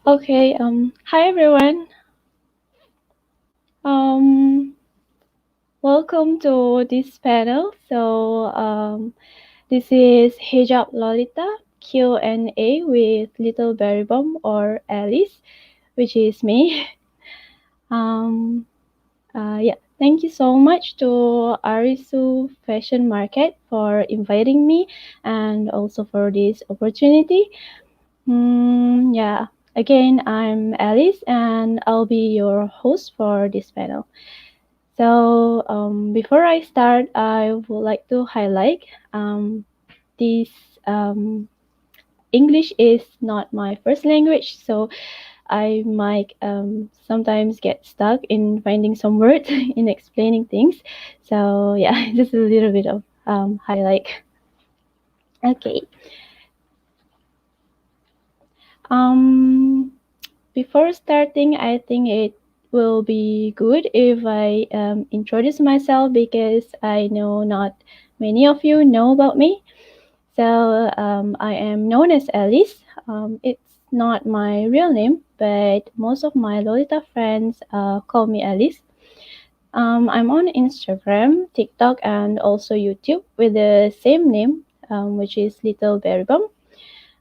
Okay, hi everyone. Um, Welcome to this panel. This is Hijab Lolita Q&A with Little Berry Bomb or Alice, which is me. Um, Thank you so much to Arisu Fashion Market for inviting me and also for this opportunity. Again, I'm Alice and I'll be your host for this panel. Before I start, I would like to highlight this English is not my first language, so I might sometimes get stuck in finding some words in explaining things. So, yeah, just a little bit of highlight. Okay. Um, Before starting, I think it will be good if I introduce myself because I know not many of you know about me. I am known as Alice. It's not my real name, but most of my Lolita friends call me Alice. I'm on Instagram, TikTok, and also YouTube with the same name, which is Little Berry Bum.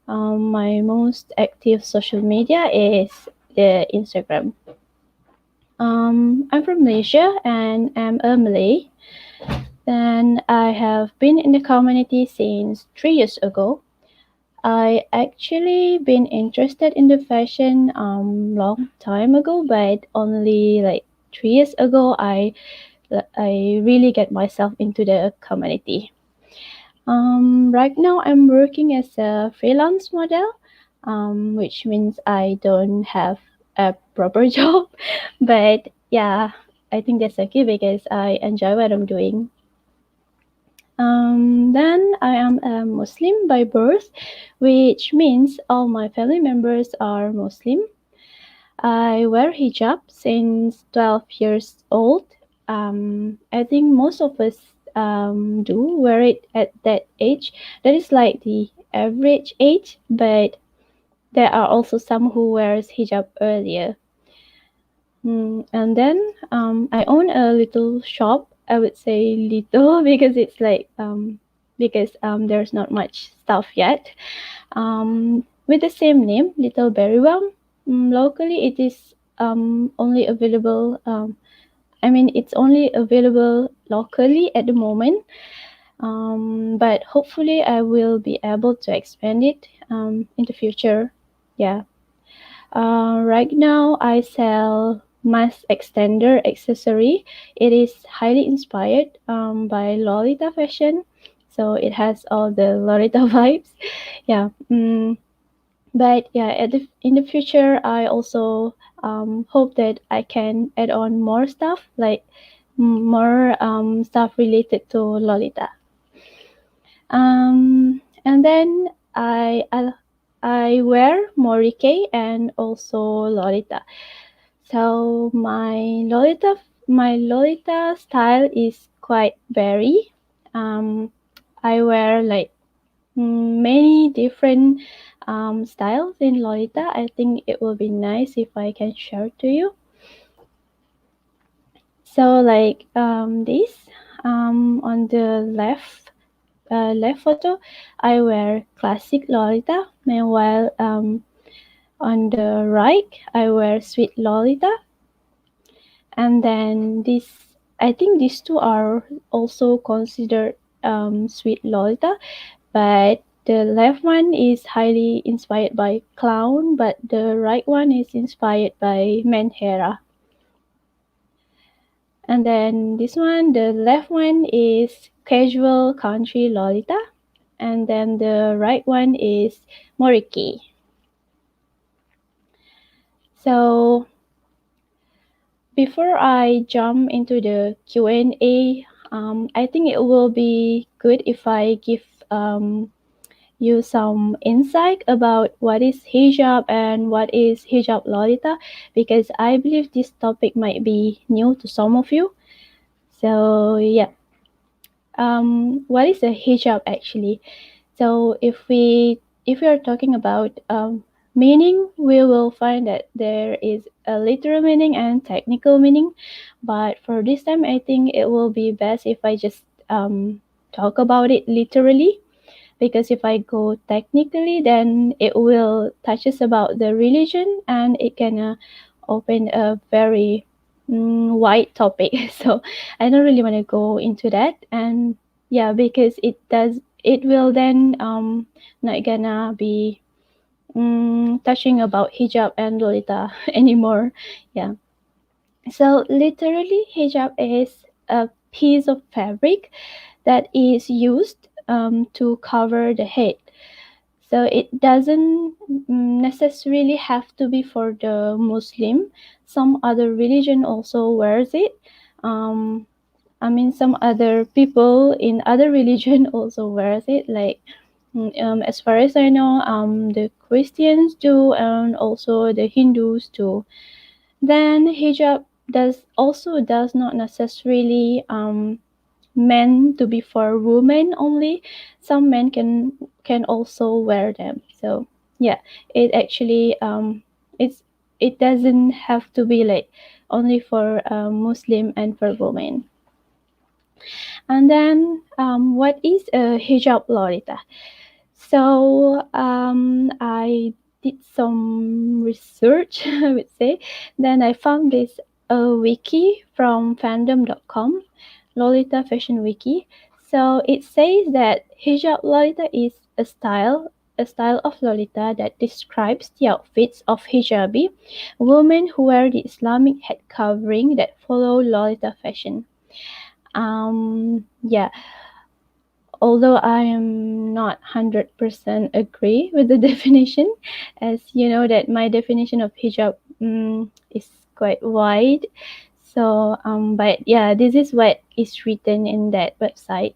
My most active social media is the Instagram. I'm from Malaysia and I'm a Malay. And I have been in the community since 3 years ago. I actually been interested in the fashion long time ago, but only like 3 years ago I really get myself into the community. Right now I'm working as a freelance model, which means I don't have a proper job, but yeah, I think that's okay because I enjoy what I'm doing. Then I am a Muslim by birth, which means all my family members are Muslim. I wear hijab since 12 years old. I think most of us do wear it at that age. That is like the average age, but there are also some who wears hijab earlier. And then I own a little shop. I would say little because it's like because there's not much stuff yet. With the same name, Little Berry Worm. Locally, it is only available. I mean, it's only available locally at the moment. But hopefully, I will be able to expand it in the future. Yeah. Right now, I sell mask extender accessory. It is highly inspired by Lolita fashion, so it has all the Lolita vibes. Yeah. But yeah, in the future, I also hope that I can add on more stuff like more stuff related to Lolita. And then I wear Morike and also Lolita. So my Lolita style is quite varied. I wear like many different styles in Lolita. I think it will be nice if I can share to you. So like this on the left photo, I wear classic Lolita. Meanwhile, on the right, I wear sweet Lolita. And then this, I think these two are also considered sweet Lolita, but the left one is highly inspired by clown, but the right one is inspired by Menhera. And then this one, the left one is casual country Lolita, and then the right one is Moriki. So before I jump into the Q&A, I think it will be good if I give you some insight about what is hijab and what is hijab Lolita, because I believe this topic might be new to some of you. So yeah, what is a hijab actually? So if we are talking about meaning, we will find that there is a literal meaning and technical meaning. But for this time, I think it will be best if I just talk about it literally, because if I go technically, then it will touches about the religion and it can open a very wide topic. So I don't really want to go into that. And yeah, because it will then not gonna be touching about hijab and lolita anymore. Yeah. So literally, hijab is a piece of fabric that is used to cover the head. So it doesn't necessarily have to be for the Muslim. Some other religion also wears it. Um, I mean, some other people in other religion also wears it. Like, as far as I know, the Christians do, and also the Hindus do. Then hijab does not necessarily meant to be for women only. Some men can also wear them. So yeah, it actually it doesn't have to be like only for Muslim and for women. And then what is a hijab lolita? So I did some research, I would say. Then I found this wiki from fandom.com, Lolita Fashion Wiki. So it says that hijab Lolita is a style of Lolita that describes the outfits of hijabi women who wear the Islamic head covering that follow Lolita fashion. Yeah, although I am not 100% agree with the definition, as you know that my definition of hijab is quite wide. So, but yeah, this is what is written in that website.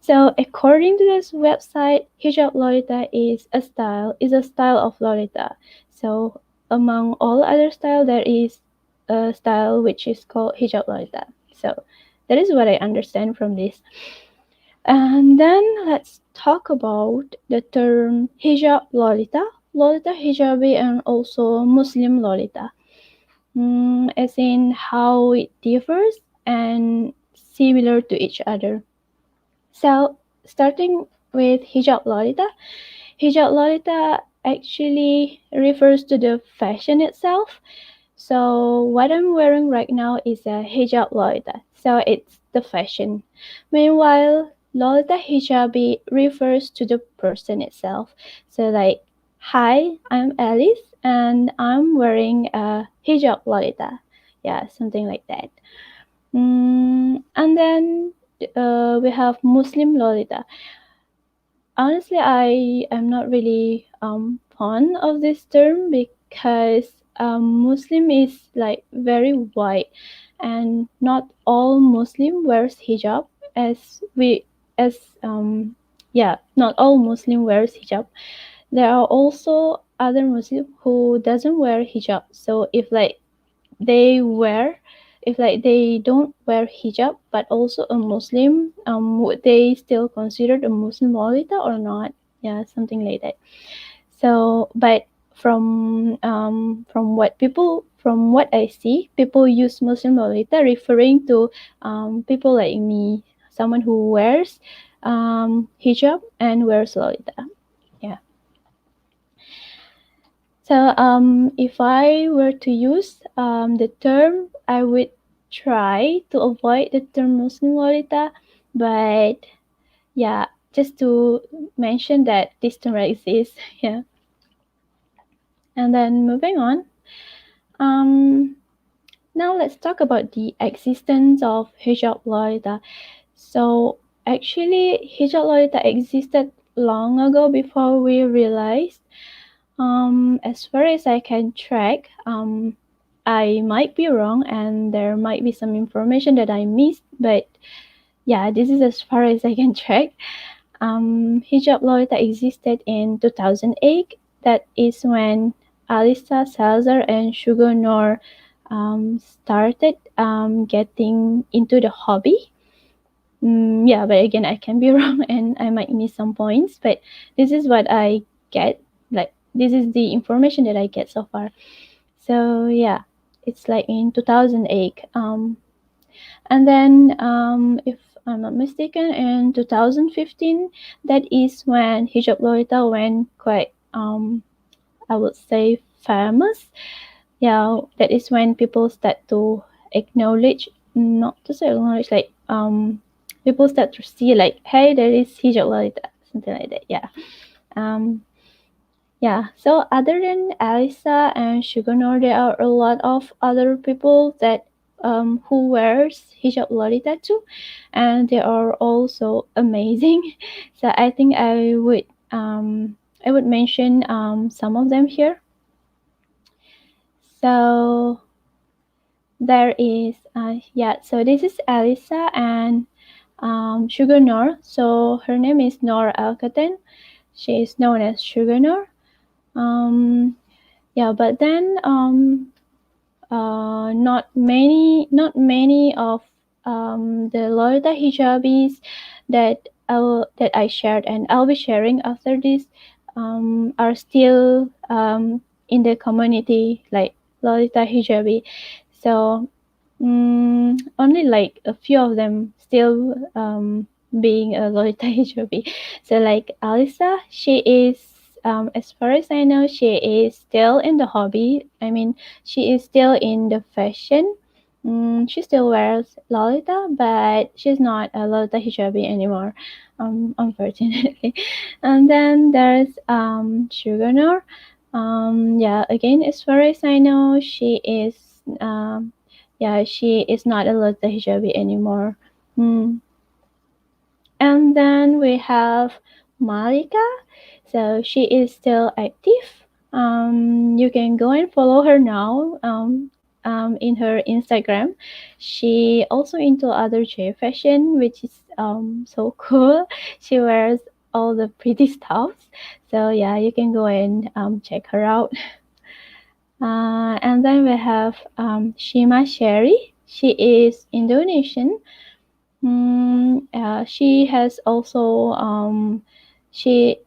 So, according to this website, hijab lolita is a style of lolita. So, among all other style, there is a style which is called hijab lolita. So, that is what I understand from this. And then let's talk about the term hijab lolita, lolita hijabi, and also Muslim lolita, as in how it differs and similar to each other. So, starting with hijab lolita actually refers to the fashion itself. So what I'm wearing right now is a hijab Lolita. So it's the fashion. Meanwhile, Lolita hijabi refers to the person itself. So like, hi, I'm Alice and I'm wearing a hijab Lolita. Yeah, something like that. And then we have Muslim Lolita. Honestly, I am not really fond of this term because Muslim is like very wide, and not all Muslim wears hijab. As we as yeah, not all Muslim wears hijab. There are also other Muslim who doesn't wear hijab. So they wear if like they don't wear hijab but also a Muslim, would they still considered a Muslim lolita or not? Yeah, something like that. So but from what I see, people use Muslim lolita referring to people like me, someone who wears hijab and wears lolita. Yeah. So, if I were to use the term, I would try to avoid the term Muslim Lolita, but yeah, just to mention that this term exists. Yeah, and then moving on. Um, Now let's talk about the existence of hijab Lolita. So, actually, hijab Lolita existed long ago before we realized. As far as I can track, I might be wrong and there might be some information that I missed, but yeah, this is as far as I can track. Hijab Lolita existed in 2008. That is when Alisa Salazar and Sugar Noor started getting into the hobby. Yeah, but again, I can be wrong and I might miss some points, but this is what I get, like this is the information that I get so far. So yeah, it's like in 2008. And then, if I'm not mistaken, in 2015, that is when Hijab Lolita went quite, I would say, famous. Yeah, that is when people start to acknowledge, not to say acknowledge, like, people start to see, like, hey, there is Hijab Lolita, something like that. Yeah. Um, yeah, so other than Alisa and Sugarnor, there are a lot of other people that, who wears hijab lolita too, and they are also amazing. So I would mention some of them here. So there is yeah. So this is Alisa and Sugarnor. So her name is Nor Alcaten. She is known as Sugarnor. Um, yeah, but then not many of the Lolita hijabis that I shared and I'll be sharing after this are still in the community like Lolita hijabi. So only like a few of them still being a Lolita hijabi. So like Alisa, she is, as far as I know, she is still in the hobby. I mean, she is still in the fashion. She still wears Lolita, but she's not a Lolita hijabi anymore, unfortunately. And then there's Sugarnor. Yeah, again, as far as I know, she is not a Lolita hijabi anymore. Mm. And then we have Malika. So she is still active. You can go and follow her now in her Instagram. She also into other J fashion, which is so cool. She wears all the pretty stuffs. So yeah, you can go and check her out. And then we have Shima Sherry. She is Indonesian. She has also she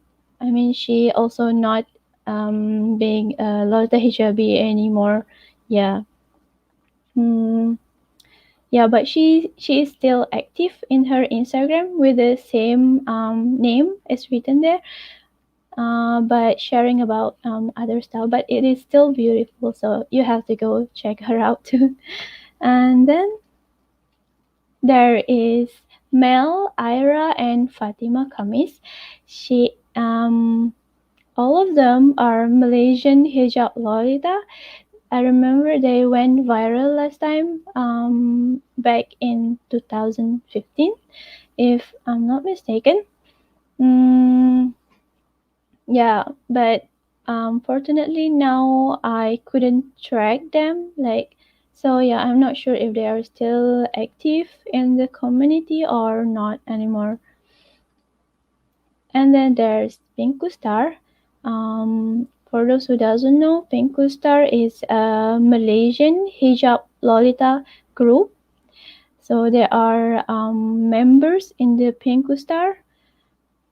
she also not being a Lolita hijabi anymore. Yeah. Mm, yeah, but she is still active in her Instagram with the same name as written there. But sharing about other stuff, but it is still beautiful, so you have to go check her out too. And then there is Mel, Ira, and Fatima Kamis. She all of them are Malaysian hijab Lolita. I remember they went viral last time, back in 2015, if I'm not mistaken. Mm, yeah, but fortunately now I couldn't track them. Like, so yeah, I'm not sure if they are still active in the community or not anymore. And then there's Pinku Star. For those who doesn't know, Pinku Star is a Malaysian hijab Lolita group. So there are members in the Pinku Star,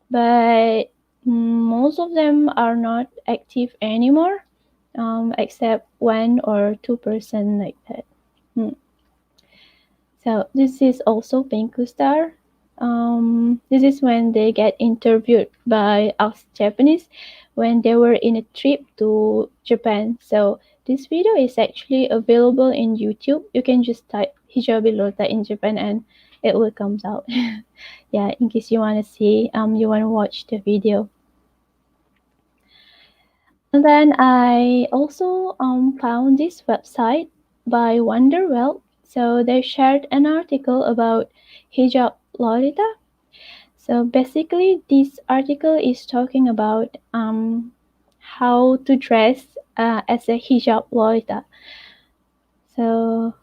but most of them are not active anymore, except 1 or 2% like that. Hmm. So this is also Pinku Star. This is when they get interviewed by us Japanese when they were in a trip to Japan. So this video is actually available in YouTube. You can just type Hijabi Lota in Japan and it will comes out. Yeah, in case you wanna see, you wanna watch the video. And then I also found this website by Wonderwell. So they shared an article about hijab Lolita. So basically, this article is talking about how to dress as a hijab Lolita. So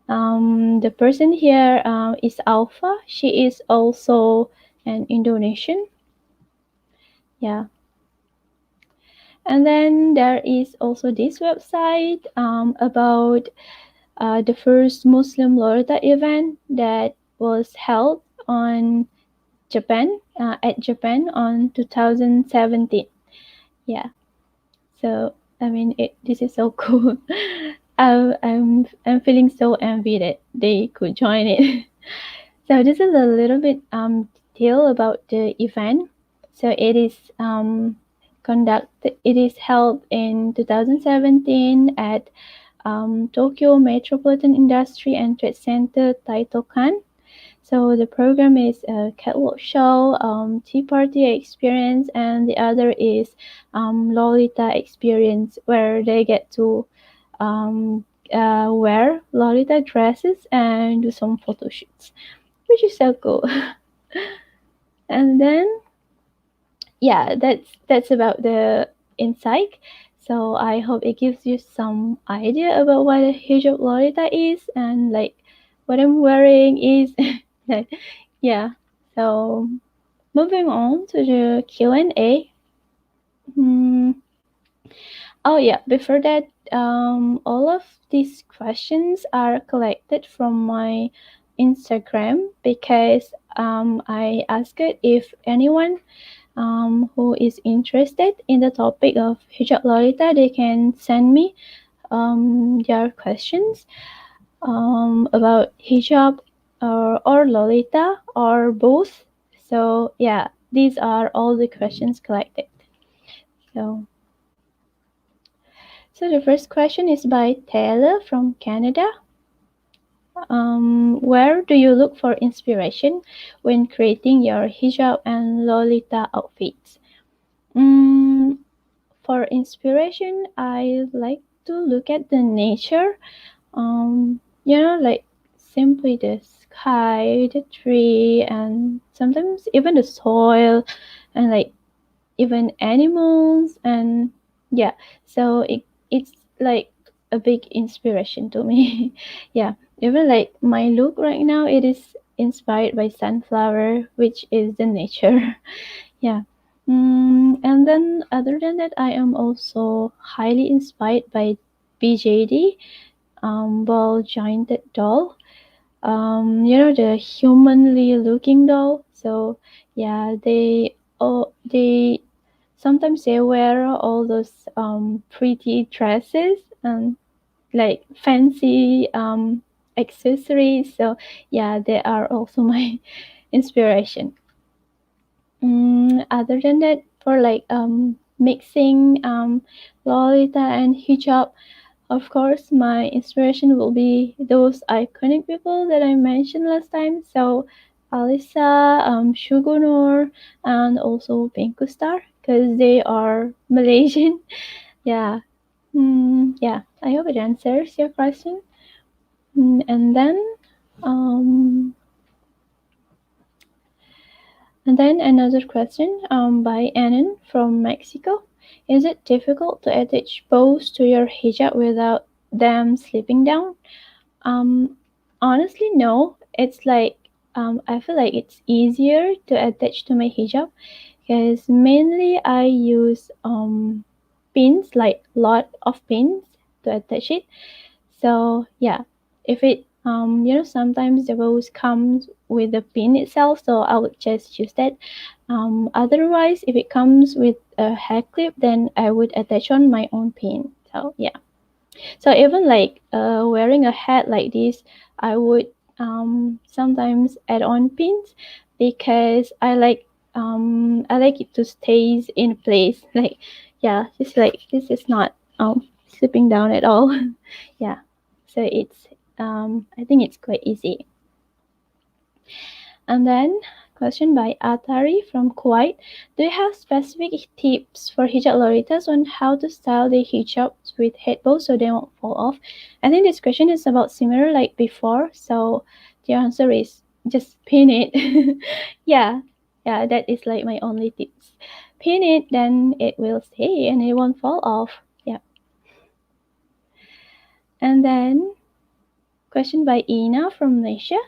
the person here is Alpha. She is also an Indonesian. Yeah. And then there is also this website about the first Muslim Lolita event that was held on Japan, at Japan on 2017. Yeah. So I mean, this is so cool. I'm feeling so envied that they could join it. So this is a little bit detail about the event. So it is conducted. It is held in 2017 at Tokyo Metropolitan Industry and Trade Center, Taitokan. So the program is a catwalk show, tea party experience, and the other is Lolita experience, where they get to um, wear Lolita dresses and do some photo shoots, which is so cool. And then yeah, that's about the insight. So I hope it gives you some idea about what a hijab Lolita is and like what I'm wearing is. Like, yeah. So moving on to the Q&A. Hmm. Oh yeah, before that, all of these questions are collected from my Instagram because I asked it if anyone who is interested in the topic of hijab Lolita, they can send me their questions about hijab or Lolita or both. So yeah, these are all the questions collected. So, so the first question is by Taylor from Canada. Where do you look for inspiration when creating your hijab and Lolita outfits? Mm, For inspiration, I like to look at the nature. Like simply the sky, the tree, and sometimes even the soil, and like even animals, and yeah. So it's like a big inspiration to me. Yeah, even like my look right now, it is inspired by sunflower, which is the nature. Yeah. And then other than that, I am also highly inspired by BJD, ball jointed doll. The humanly looking doll. So yeah, they sometimes they wear all those pretty dresses and like fancy accessories. So yeah, they are also my inspiration. Other than that, for like mixing Lolita and hijab, of course, my inspiration will be those iconic people that I mentioned last time. So Alisa, Shugunor, and also Pinko Star, because they are Malaysian. Yeah. Yeah. I hope it answers your question. And then um, And then another question by Annan from Mexico. Is it difficult to attach bows to your hijab without them slipping down? Um, Honestly, no. It's like I feel like it's easier to attach to my hijab because mainly I use pins, like lot of pins to attach it. So yeah, if it sometimes the bows comes with the pin itself, so I would just use that. Otherwise, if it comes with a hair clip, then I would attach on my own pin. So yeah. So even like wearing a hat like this, I would sometimes add on pins because I like it to stays in place. Like yeah, just like this is not slipping down at all. Yeah, so it's I think it's quite easy. And then question by Atari from Kuwait. Do you have specific tips for hijab loritas on how to style the hijabs with head bows so they won't fall off? I think this question is about similar like before. So the answer is just pin it. Yeah, yeah, that is like my only tips. Pin it, then it will stay and it won't fall off. Yeah. And then question by Ina from Malaysia.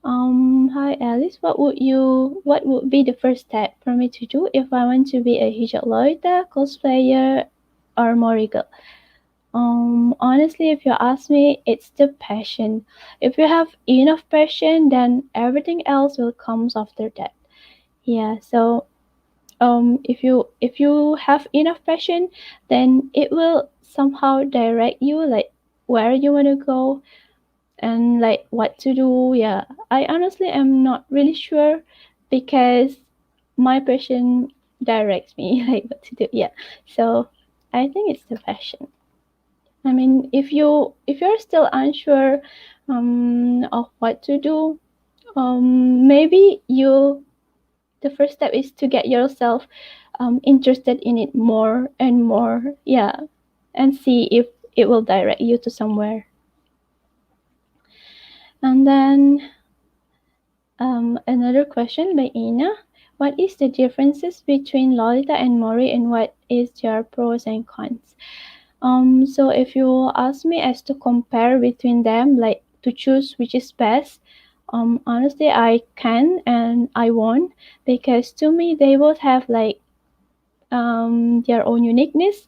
Hi Alice. What would be the first step for me to do if I want to be a hijab Lolita, cosplayer, or Morigal? Honestly, if you ask me, it's the passion. If you have enough passion, then everything else will comes after that. Yeah. So if you have enough passion, then it will somehow direct you like where you want to go and like what to do. Yeah, I honestly am not really sure because my passion directs me like what to do. Yeah, so I think it's the passion. I mean, if you're still unsure of what to do, maybe you the first step is to get yourself interested in it more and more. Yeah, and see if it will direct you to somewhere. And then another question by Ina. What is the differences between Lolita and Mori and what is their pros and cons? So if you ask me as to compare between them, like to choose which is best, honestly I can and I won't, because to me they both have like their own uniqueness,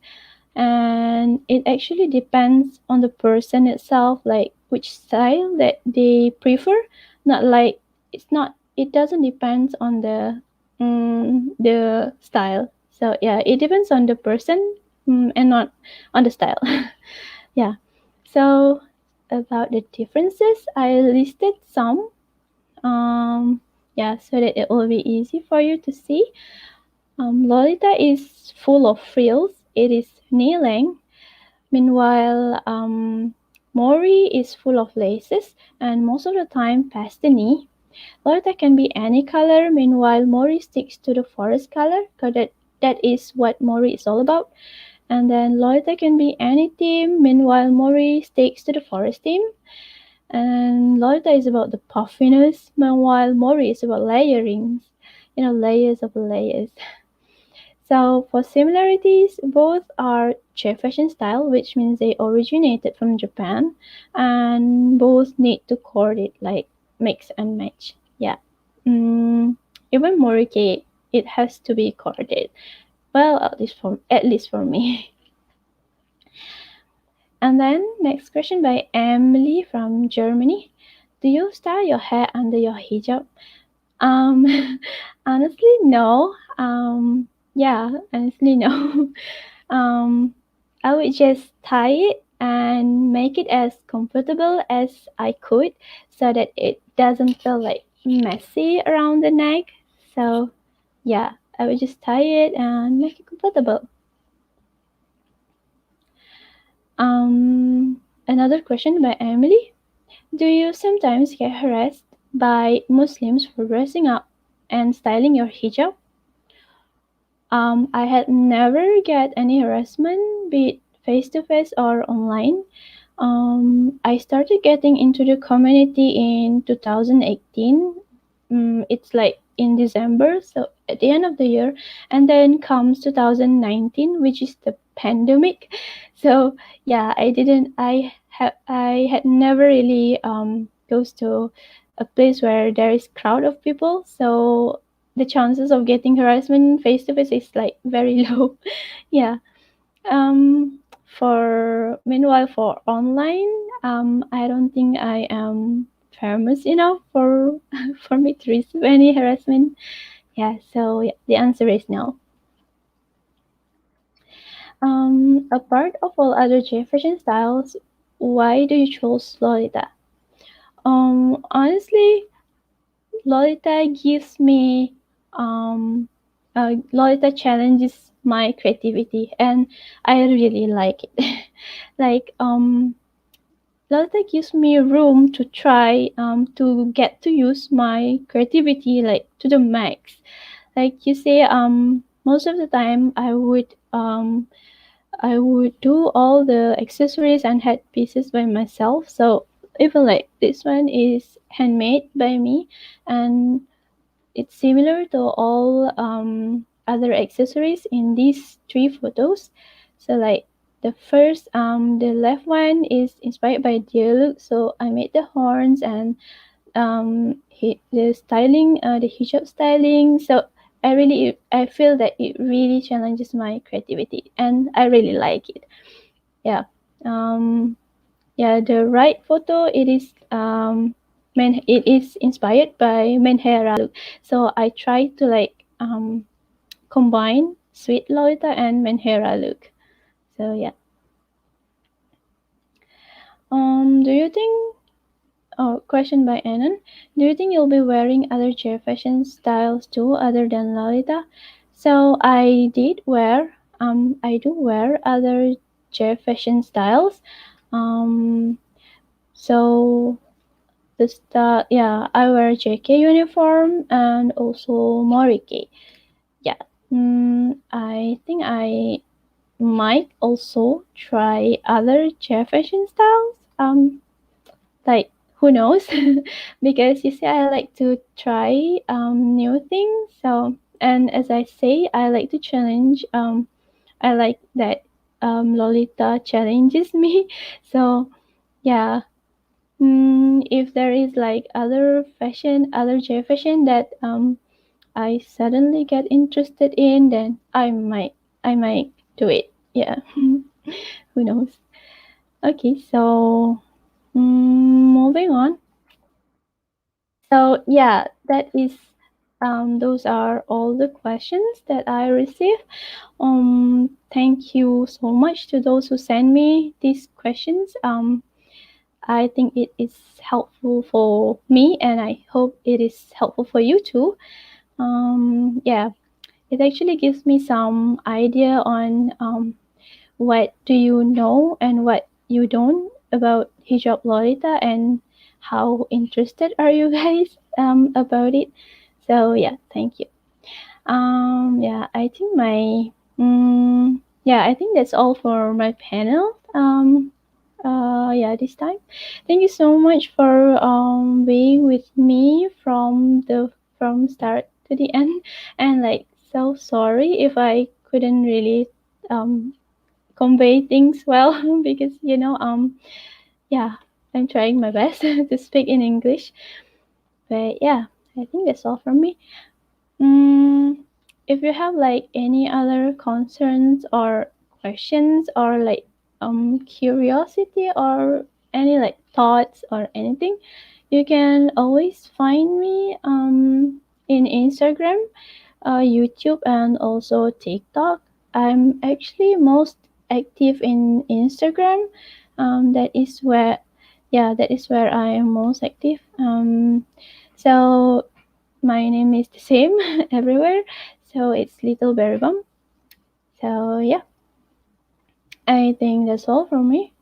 and it actually depends on the person itself, like which style that they prefer. Not like it doesn't depend on the style. So yeah, it depends on the person, and not on the style. Yeah. So about the differences, I listed some. Yeah, so that it will be easy for you to see. Lolita is full of frills. It is knee-length. Meanwhile, Mori is full of laces and most of the time past the knee. Lolita can be any color. Meanwhile, Mori sticks to the forest color because that is what Mori is all about. And then Lolita can be any theme. Meanwhile, Mori sticks to the forest theme. And Lolita is about the puffiness. Meanwhile, Mori is about layerings. Layers of layers. So for similarities, both are J fashion style, which means they originated from Japan, and both need to coordinate like mix and match. Yeah. Mm, Even Morike, it has to be coordinated. Well, at least for me. And then next question by Emily from Germany. Do you style your hair under your hijab? Um, Honestly, no. Yeah, honestly, no. Um, I would just tie it and make it as comfortable as I could so that it doesn't feel like messy around the neck. So, yeah, I would just tie it and make it comfortable. Another question by Emily. Do you sometimes get harassed by Muslims for dressing up and styling your hijab? I had never get any harassment, be it face to face or online. I started getting into the community in 2018. It's like in December, so at the end of the year, and then comes 2019, which is the pandemic. So yeah, I had never really goes to a place where there is crowd of people, so the chances of getting harassment face to face is like very low. Yeah. For online, I don't think I am famous enough for for me to receive any harassment. Yeah, so yeah, the answer is no. Apart of all other J fashion styles, why do you choose Lolita? Honestly, Lolita gives me Lolita challenges my creativity, and I really like it. Like Lolita gives me room to try to get to use my creativity like to the max. Like you say, most of the time I would do all the accessories and headpieces by myself. So even like this one is handmade by me, and it's similar to all other accessories in these three photos. So like the left one is inspired by deer look. So I made the horns and the styling, the hijab styling. So I feel that it really challenges my creativity, and I really like it. Yeah. Um, yeah, the right photo it is inspired by Menhera look. So I try to like combine sweet Lolita and Menhera look. So yeah. Do you think? Oh, question by Annan. Do you think you'll be wearing other J fashion styles too, other than Lolita? So I do wear other J fashion styles. Um, so yeah, I wear JK uniform and also Morike. Yeah. I think I might also try other chair fashion styles. Like who knows? Because you see, I like to try new things. So, and as I say, I like to challenge. I like that Lolita challenges me. So yeah. If there is like other J fashion that I suddenly get interested in, then I might do it. Yeah. Who knows? Okay, so moving on. So yeah, those are all the questions that I received. Thank you so much to those who sent me these questions. I think it is helpful for me, and I hope it is helpful for you too. Yeah, it actually gives me some idea on what do you know and what you don't about Hijab Lolita, and how interested are you guys about it. So yeah, thank you. Yeah, I think that's all for my panel. Yeah, this time. Thank you so much for being with me from start to the end. And like, so sorry if I couldn't really um convey things well, because yeah, I'm trying my best to speak in English. But yeah, I think that's all from me. Mm, if you have like any other concerns or questions, or like curiosity, or any like thoughts or anything, you can always find me in Instagram, YouTube, and also TikTok. I'm actually most active in Instagram. That is where I am most active. So my name is the same everywhere. So it's Little Berry Bum. So yeah, I think that's all from me.